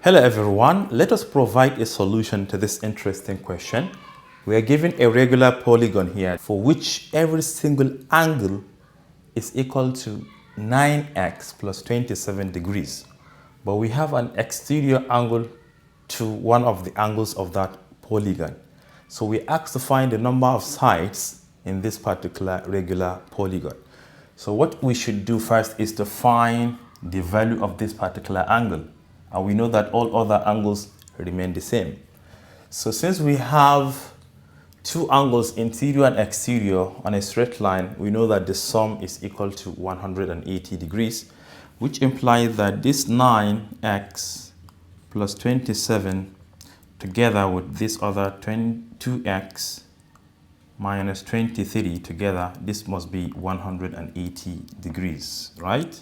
Hello everyone, let us provide a solution to this interesting question. We are given a regular polygon here for which every single angle is equal to 9x plus 27 degrees. But we have an exterior angle to one of the angles of that polygon. So we asked to find the number of sides in this particular regular polygon. So what we should do first is to find the value of this particular angle. And we know that all other angles remain the same. So since we have two angles, interior and exterior, on a straight line, we know that the sum is equal to 180 degrees, which implies that this 9x plus 27 together with this other 2x minus 23 together, this must be 180 degrees, right?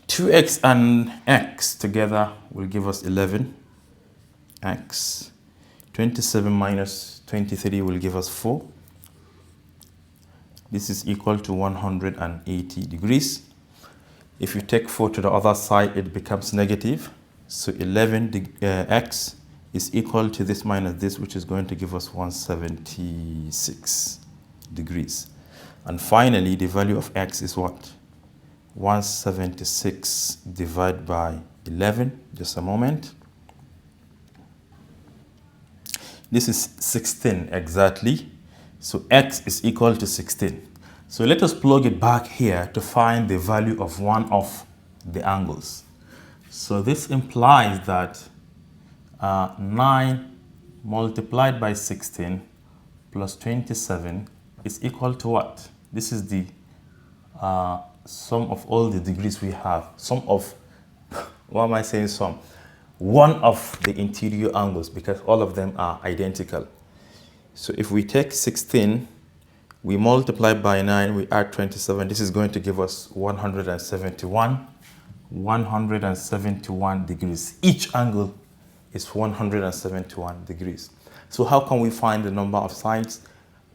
2x and x together will give us 11x. 27 minus 23 will give us 4. This is equal to 180 degrees. If you take 4 to the other side, it becomes negative. So 11x is equal to this minus this, which is going to give us 176 degrees. And finally, the value of x is what? 176 divided by 11, just a moment. This is 16 exactly. So x is equal to 16. So let us plug it back here to find the value of one of the angles. So this implies that 9 multiplied by 16 plus 27 is equal to what? This is the sum of all the degrees we have. Sum of, why am I saying sum? One of the interior angles, because all of them are identical. So if we take 16, we multiply by 9, we add 27, this is going to give us 171 degrees. Each angle is 171 degrees. So how can we find the number of sides?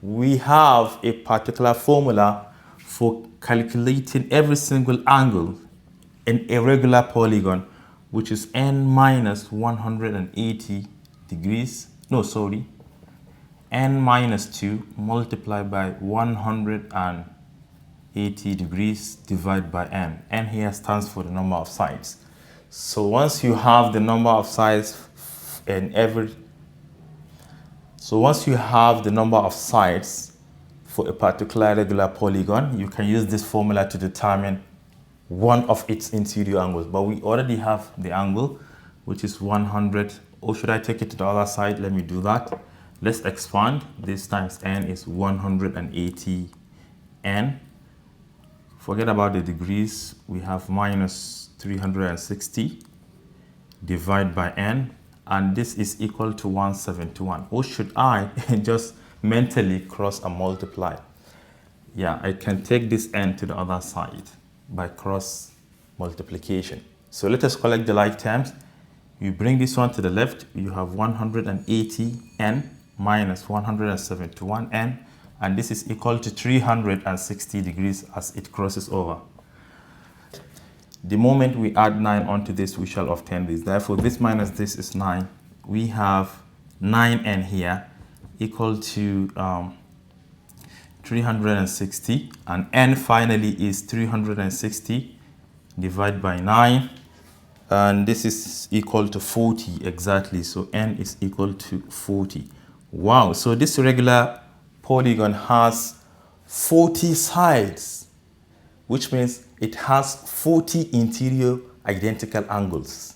We have a particular formula for calculating every single angle in a regular polygon, which is n minus 180 degrees. No, sorry. N minus 2 multiplied by 180 degrees divided by n. N here stands for the number of sides. So once you have the number of sides for a particular regular polygon, you can use this formula to determine one of its interior angles. But we already have the angle, which is 100. Or should I take it to the other side? Let me do that. Let's expand. This times n is 180 n. Forget about the degrees. We have minus 360 divided by n. And this is equal to 171. Or should I just mentally cross and multiply? Yeah, I can take this n to the other side by cross multiplication. So let us collect the like terms. You bring this one to the left, you have 180n minus 171n, and this is equal to 360 degrees as it crosses over. The moment we add 9 onto this, we shall obtain this. Therefore, this minus this is 9. We have 9n here equal to 360, and n finally is 360 divided by 9, and this is equal to 40 exactly. So n is equal to 40. Wow, so this regular polygon has 40 sides, which means it has 40 interior identical angles.